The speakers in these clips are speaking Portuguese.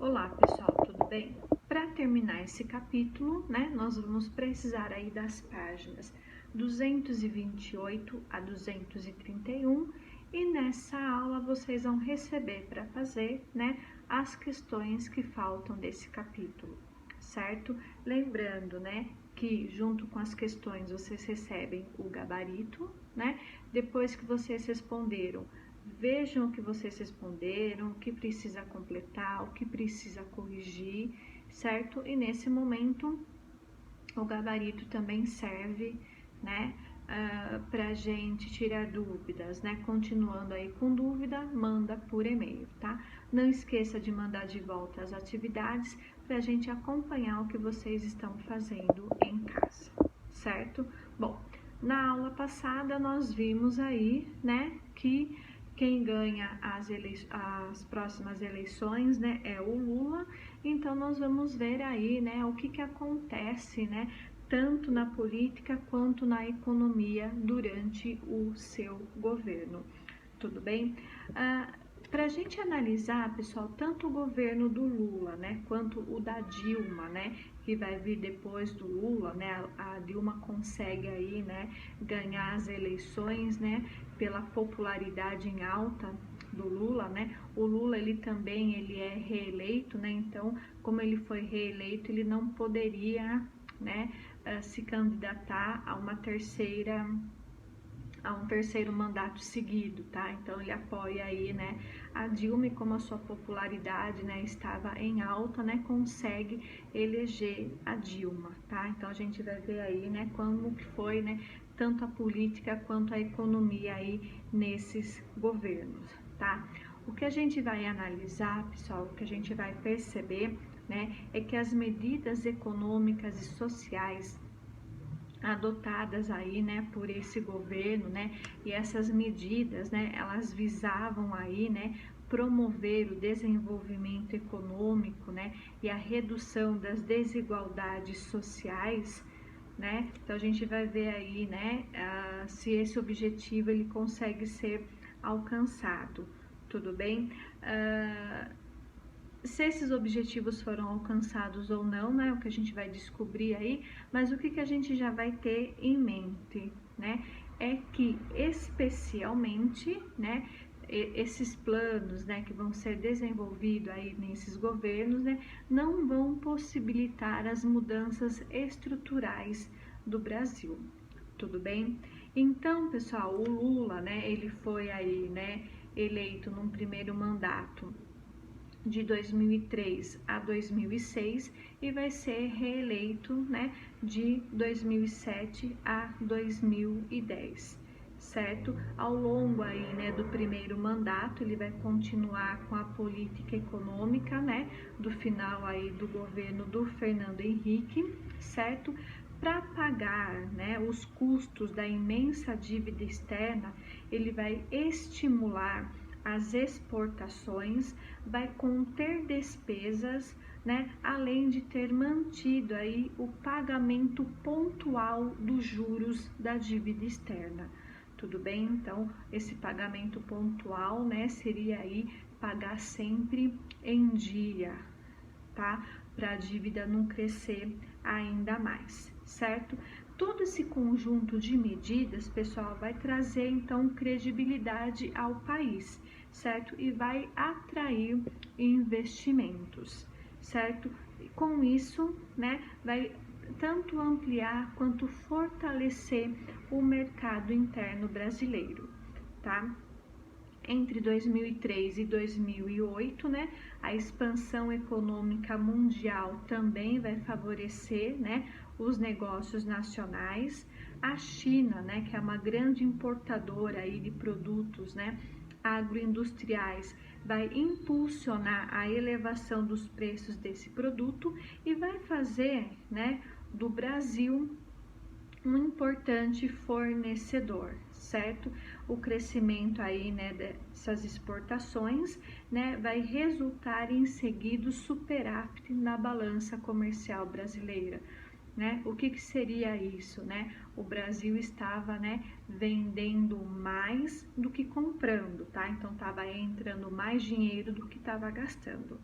Olá pessoal, tudo bem? Para terminar esse capítulo, nós vamos precisar aí das páginas 228 a 231 e nessa aula vocês vão receber para fazer, as questões que faltam desse capítulo, certo? Lembrando, que junto com as questões vocês recebem o gabarito, Depois que vocês responderam, vejam o que vocês responderam, o que precisa completar, o que precisa corrigir, certo? E nesse momento, o gabarito também serve, para a gente tirar dúvidas, Continuando aí com dúvida, manda por e-mail, tá? Não esqueça de mandar de volta as atividades para a gente acompanhar o que vocês estão fazendo em casa, certo? Bom, na aula passada nós vimos aí, que quem ganha as próximas eleições, é o Lula. Então nós vamos ver aí, o que acontece, tanto na política quanto na economia durante o seu governo. Tudo bem? Para a gente analisar, pessoal, tanto o governo do Lula, quanto o da Dilma, que vai vir depois do Lula, a Dilma consegue aí, ganhar as eleições, pela popularidade em alta do Lula, O Lula, ele é reeleito, então, como ele foi reeleito, ele não poderia, se candidatar a um terceiro mandato seguido, tá? Então ele apoia aí, a Dilma, e como a sua popularidade, estava em alta, consegue eleger a Dilma, tá? Então a gente vai ver aí, como que foi, tanto a política quanto a economia aí nesses governos, tá? O que a gente vai analisar, pessoal, o que a gente vai perceber, é que as medidas econômicas e sociais adotadas aí, por esse governo, e essas medidas, elas visavam aí, promover o desenvolvimento econômico, e a redução das desigualdades sociais, Então a gente vai ver aí, se esse objetivo ele consegue ser alcançado, tudo bem? Se esses objetivos foram alcançados ou não, o que a gente vai descobrir aí, mas o que a gente já vai ter em mente, é que especialmente, esses planos, que vão ser desenvolvidos aí nesses governos, não vão possibilitar as mudanças estruturais do Brasil, tudo bem? Então, pessoal, o Lula, ele foi aí, eleito num primeiro mandato de 2003 a 2006 e vai ser reeleito, de 2007 a 2010, certo? Ao longo aí, do primeiro mandato, ele vai continuar com a política econômica, do final aí do governo do Fernando Henrique, certo? Para pagar, os custos da imensa dívida externa, ele vai estimular as exportações, vai conter despesas, além de ter mantido aí o pagamento pontual dos juros da dívida externa. Tudo bem? Então, esse pagamento pontual, seria aí pagar sempre em dia, tá? Para a dívida não crescer ainda mais, certo? Todo esse conjunto de medidas, pessoal, vai trazer então credibilidade ao país, certo? E vai atrair investimentos, certo? E com isso, vai tanto ampliar quanto fortalecer o mercado interno brasileiro, tá? Entre 2003 e 2008, a expansão econômica mundial também vai favorecer, os negócios nacionais. A China, que é uma grande importadora aí de produtos, agroindustriais, vai impulsionar a elevação dos preços desse produto e vai fazer, do Brasil um importante fornecedor, certo? O crescimento aí, dessas exportações, vai resultar em seguido superávit na balança comercial brasileira. O que seria isso, O Brasil estava, vendendo mais do que comprando, tá? Então estava entrando mais dinheiro do que estava gastando.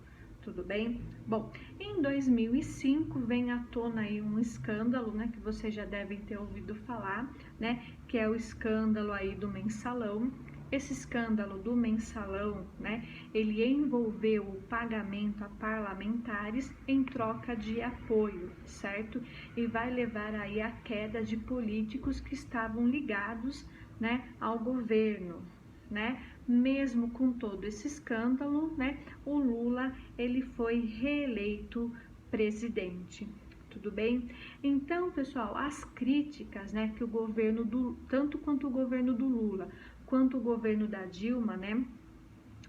Tudo bem? Bom, em 2005 vem à tona aí um escândalo, né, que vocês já devem ter ouvido falar, né, que é o escândalo aí do mensalão. Esse escândalo do mensalão, né, ele envolveu o pagamento a parlamentares em troca de apoio, certo? E vai levar aí à queda de políticos que estavam ligados, né, ao governo, né? Mesmo com todo esse escândalo, né, o Lula ele foi reeleito presidente. Tudo bem? Então, pessoal, as críticas, né, que o governo tanto quanto o governo do Lula quanto o governo da Dilma, né,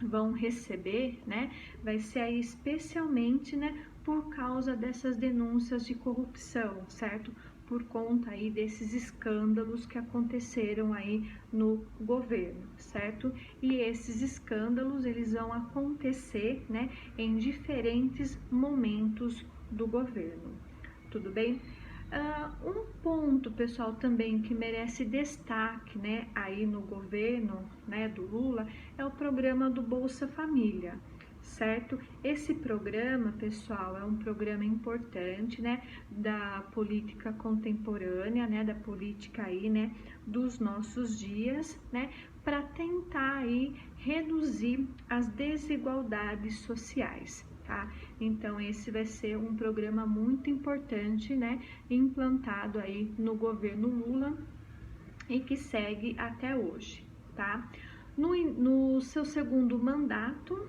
vão receber, né, vai ser aí especialmente, né, por causa dessas denúncias de corrupção, certo? Por conta aí desses escândalos que aconteceram aí no governo, certo? E esses escândalos, eles vão acontecer, né, em diferentes momentos do governo. Tudo bem? Um ponto, pessoal, também que merece destaque, né, aí no governo, né, do Lula, é o programa do Bolsa Família, certo? Esse programa, pessoal, é um programa importante, né, da política contemporânea, né, da política aí, né, dos nossos dias, né, para tentar aí reduzir as desigualdades sociais. Tá? Então esse vai ser um programa muito importante, né, implantado aí no governo Lula e que segue até hoje, tá? No seu segundo mandato,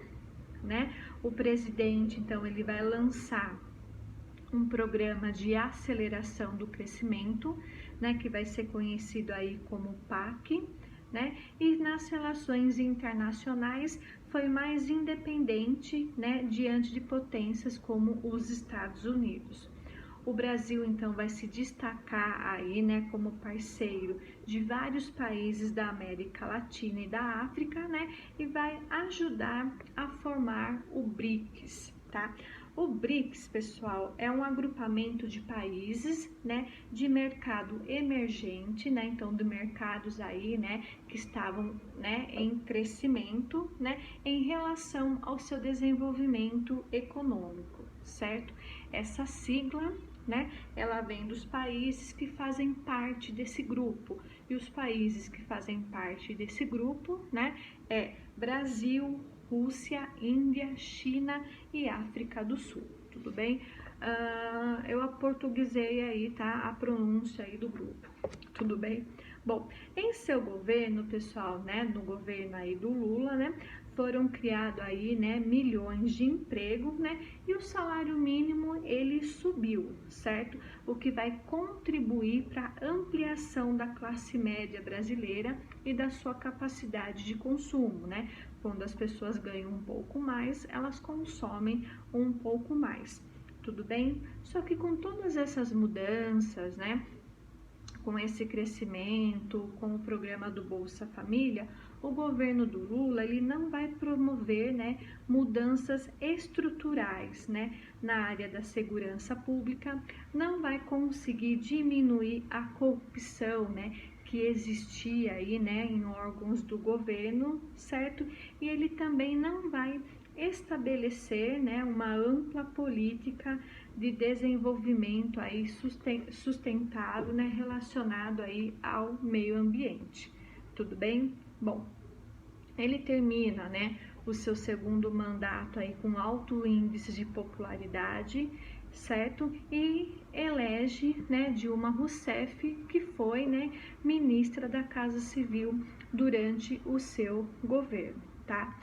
né, o presidente, então, ele vai lançar um programa de aceleração do crescimento, né, que vai ser conhecido aí como PAC, né, e nas relações internacionais foi mais independente, né, diante de potências como os Estados Unidos. O Brasil, então, vai se destacar aí, né, como parceiro de vários países da América Latina e da África, né, e vai ajudar a formar o BRICS, tá? O BRICS, pessoal, é um agrupamento de países, né, de mercado emergente, né, então de mercados aí, né, que estavam, né, em crescimento, né, em relação ao seu desenvolvimento econômico, certo? Essa sigla, né, ela vem dos países que fazem parte desse grupo, e os países que fazem parte desse grupo, né, é Brasil, Rússia, Índia, China e África do Sul, tudo bem? Eu aportuguesei aí, tá, a pronúncia aí do grupo, tudo bem? Bom, em seu governo, pessoal, né, no governo aí do Lula, né, foram criados aí, né, milhões de empregos, né, e o salário mínimo ele subiu, certo? O que vai contribuir para a ampliação da classe média brasileira e da sua capacidade de consumo, né? Quando as pessoas ganham um pouco mais, elas consomem um pouco mais, tudo bem? Só que com todas essas mudanças, né, com esse crescimento, com o programa do Bolsa Família, o governo do Lula ele não vai promover, né, mudanças estruturais, né, na área da segurança pública, não vai conseguir diminuir a corrupção, né, que existia aí, né, em órgãos do governo, certo? E ele também não vai estabelecer, né, uma ampla política de desenvolvimento aí sustentável, né, relacionado aí ao meio ambiente. Tudo bem? Bom, ele termina, né, o seu segundo mandato aí com alto índice de popularidade, certo? E elege, né, Dilma Rousseff, que foi, né, ministra da Casa Civil durante o seu governo, tá?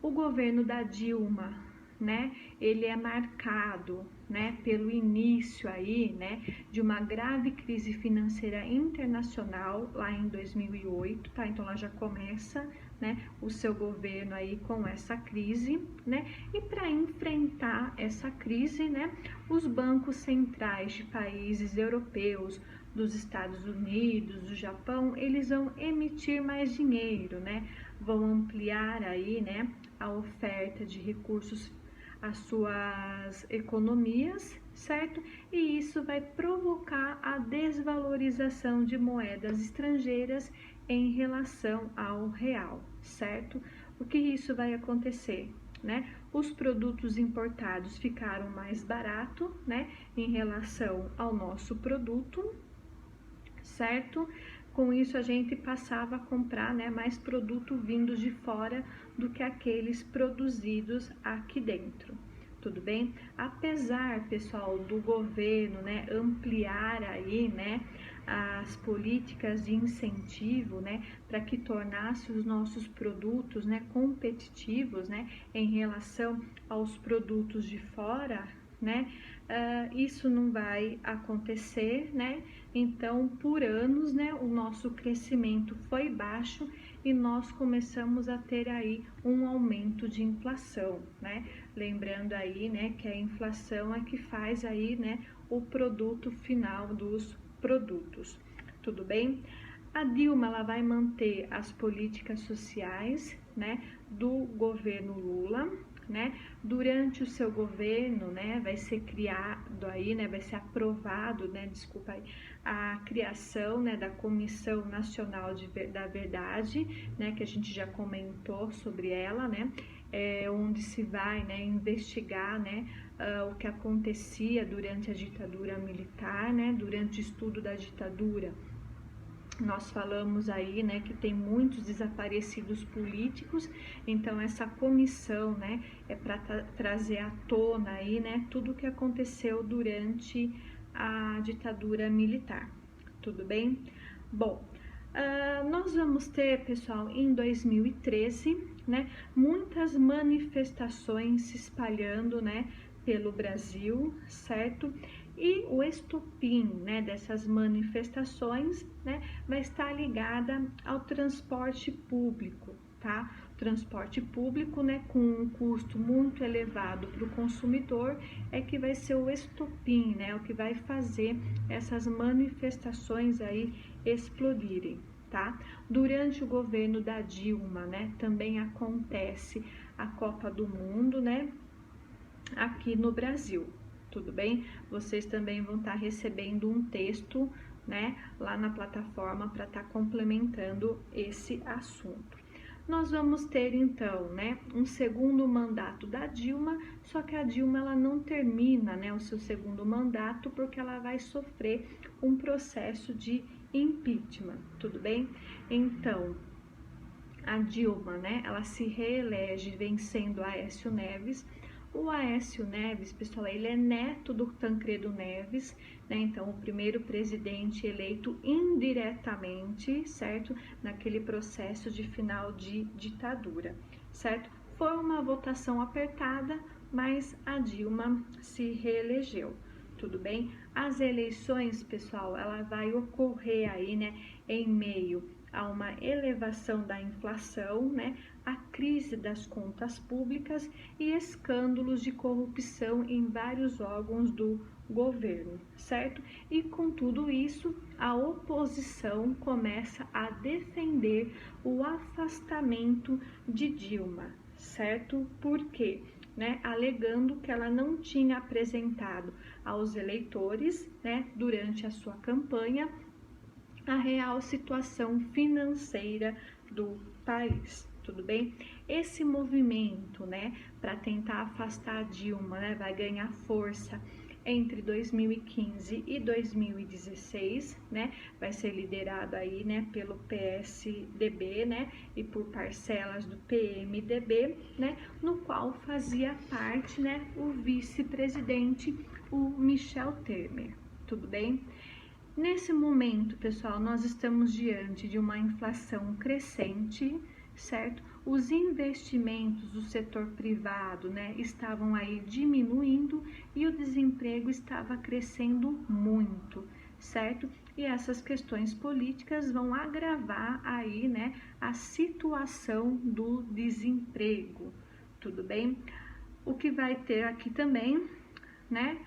O governo da Dilma, né, ele é marcado, né, pelo início aí, né, de uma grave crise financeira internacional lá em 2008, tá? Então ela já começa, né, o seu governo aí com essa crise, né? E para enfrentar essa crise, né, os bancos centrais de países europeus, dos Estados Unidos, do Japão, eles vão emitir mais dinheiro, né? Vão ampliar aí, né, a oferta de recursos às suas economias, certo? E isso vai provocar a desvalorização de moedas estrangeiras em relação ao real, certo? O que isso vai acontecer, né? os produtos importados ficaram mais baratos, né, em relação ao nosso produto, certo? Com isso a gente passava a comprar, né, mais produto vindos de fora do que aqueles produzidos aqui dentro. Tudo bem? Apesar, pessoal, do governo, né, ampliar aí, né, as políticas de incentivo, né, para que tornasse os nossos produtos, né, competitivos, né, em relação aos produtos de fora, né, isso não vai acontecer, né? Então, por anos, né, o nosso crescimento foi baixo e nós começamos a ter aí um aumento de inflação, né? Lembrando aí, né, que a inflação é que faz aí, né, o produto final dos produtos. Tudo bem? A Dilma, ela vai manter as políticas sociais, né, do governo Lula, né? Durante o seu governo, né, vai ser criado aí, né, vai ser aprovado, né, desculpa aí, a criação, né, da Comissão Nacional da Verdade, né, que a gente já comentou sobre ela, né, onde se vai, né, investigar, né, o que acontecia durante a ditadura militar, né, durante o estudo da ditadura. Nós falamos aí, né, que tem muitos desaparecidos políticos, então essa comissão, né, é para trazer à tona aí, né, tudo o que aconteceu durante a ditadura militar. Tudo bem? Bom, nós vamos ter, pessoal, em 2013, né, muitas manifestações se espalhando, né, pelo Brasil, certo? E o estopim, né, dessas manifestações, né, vai estar ligada ao transporte público, tá? O transporte público, né, com um custo muito elevado para o consumidor, é que vai ser o estopim, né, o que vai fazer essas manifestações aí explodirem, tá? Durante o governo da Dilma, né, também acontece a Copa do Mundo, né, aqui no Brasil. Tudo bem? Vocês também vão estar recebendo um texto, né, lá na plataforma para estar complementando esse assunto. Nós vamos ter então, né, um segundo mandato da Dilma, só que a Dilma ela não termina, né, o seu segundo mandato porque ela vai sofrer um processo de impeachment, tudo bem? Então, a Dilma, né, ela se reelege vencendo Aécio Neves. O Aécio Neves, pessoal, ele é neto do Tancredo Neves, né? Então, o primeiro presidente eleito indiretamente, certo? Naquele processo de final de ditadura, certo? Foi uma votação apertada, mas a Dilma se reelegeu. Tudo bem? As eleições, pessoal, ela vai ocorrer aí, né, em meio a uma elevação da inflação, né, a crise das contas públicas e escândalos de corrupção em vários órgãos do governo, certo? E com tudo isso, a oposição começa a defender o afastamento de Dilma, certo? Por quê? Né, alegando que ela não tinha apresentado aos eleitores, né, durante a sua campanha, a real situação financeira do país. Tudo bem? Esse movimento, né, para tentar afastar a Dilma, né, vai ganhar força entre 2015 e 2016, né, vai ser liderado aí, né, pelo PSDB, né, e por parcelas do PMDB, né, no qual fazia parte, né, o vice-presidente, o Michel Temer. Tudo bem? Nesse momento, pessoal, nós estamos diante de uma inflação crescente, certo? Os investimentos do setor privado, né, estavam aí diminuindo e o desemprego estava crescendo muito, certo? E essas questões políticas vão agravar aí, né, a situação do desemprego, tudo bem? O que vai ter aqui também, né,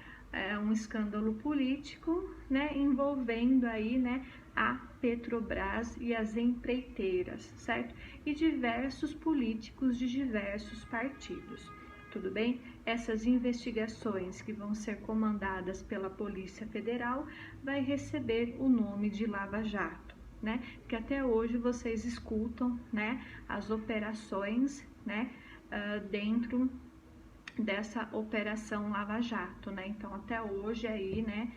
um escândalo político, né, envolvendo aí, né, a Petrobras e as empreiteiras, certo? E diversos políticos de diversos partidos. Tudo bem? Essas investigações que vão ser comandadas pela Polícia Federal vai receber o nome de Lava Jato, né? Que até hoje vocês escutam, né, as operações, né, dentro dessa Operação Lava Jato, né? Então, até hoje aí, né,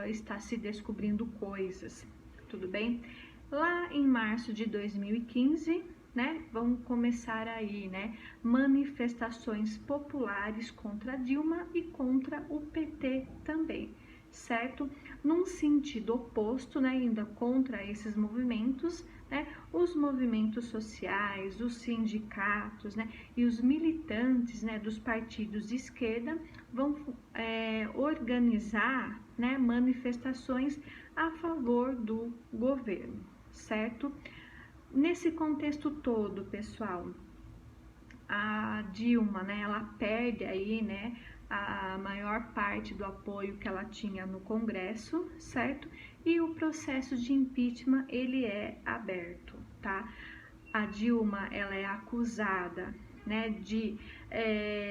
está se descobrindo coisas, tudo bem? Lá em março de 2015, né, vão começar aí, né, manifestações populares contra Dilma e contra o PT também, certo? Num sentido oposto, né, ainda contra esses movimentos, né, os movimentos sociais, os sindicatos, né, e os militantes, né, dos partidos de esquerda vão organizar, né, manifestações a favor do governo, certo? Nesse contexto todo, pessoal, a Dilma, né, ela perde aí, né, a maior parte do apoio que ela tinha no Congresso, certo? E o processo de impeachment, ele é aberto, tá? A Dilma, ela é acusada, né, de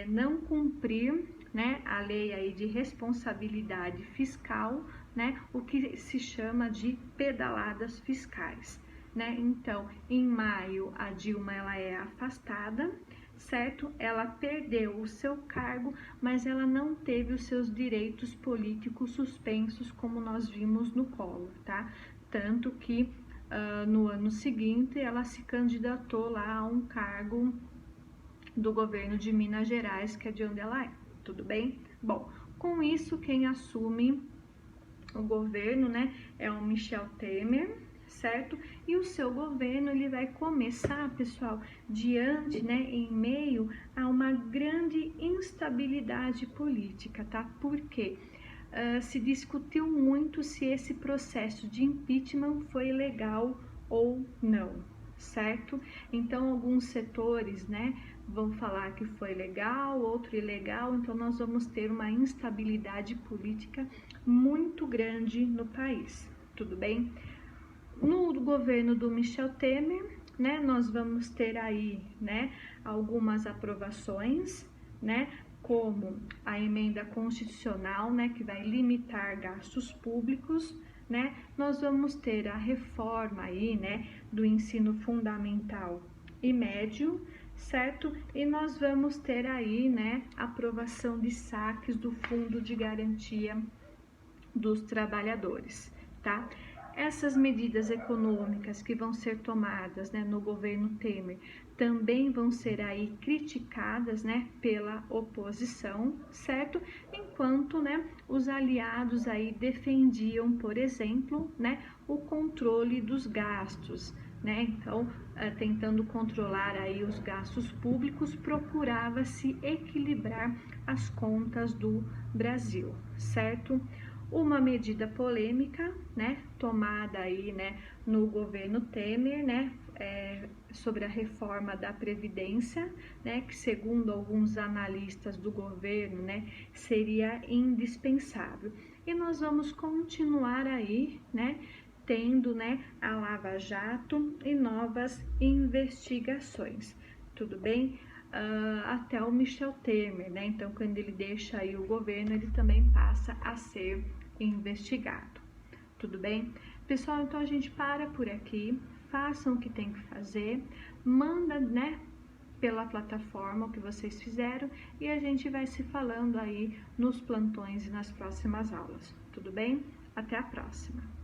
não cumprir, né, a lei aí de responsabilidade fiscal, né, o que se chama de pedaladas fiscais, né? Então, em maio, a Dilma, ela é afastada, certo? Ela perdeu o seu cargo, mas ela não teve os seus direitos políticos suspensos, como nós vimos no Collor, tá? Tanto que no ano seguinte ela se candidatou lá a um cargo do governo de Minas Gerais, que é de onde ela é, tudo bem? Bom, com isso quem assume o governo, né, é o Michel Temer, certo? E o seu governo, ele vai começar, pessoal, diante, né, em meio a uma grande instabilidade política, tá? Por quê? Se discutiu muito se esse processo de impeachment foi legal ou não, certo? Então, alguns setores, né, vão falar que foi legal, outro ilegal, então nós vamos ter uma instabilidade política muito grande no país, tudo bem? No governo do Michel Temer, né, nós vamos ter aí, né, algumas aprovações, né, como a emenda constitucional, né, que vai limitar gastos públicos, né, nós vamos ter a reforma aí, né, do ensino fundamental e médio, certo? E nós vamos ter aí, né, aprovação de saques do Fundo de Garantia dos Trabalhadores, tá? Essas medidas econômicas que vão ser tomadas, né, no governo Temer também vão ser aí criticadas, né, pela oposição, certo? Enquanto, né, os aliados aí defendiam, por exemplo, né, o controle dos gastos, né? Então, tentando controlar aí os gastos públicos, procurava-se equilibrar as contas do Brasil, certo? Uma medida polêmica, né, tomada aí, né, no governo Temer, né, sobre a reforma da Previdência, né, que segundo alguns analistas do governo, né, seria indispensável. E nós vamos continuar aí, né, tendo, né, a Lava Jato e novas investigações, tudo bem? Até o Michel Temer, né? Então, quando ele deixa aí o governo, ele também passa a ser investigado, tudo bem? Pessoal, então a gente para por aqui, façam o que tem que fazer, manda, né, pela plataforma o que vocês fizeram e a gente vai se falando aí nos plantões e nas próximas aulas, tudo bem? Até a próxima!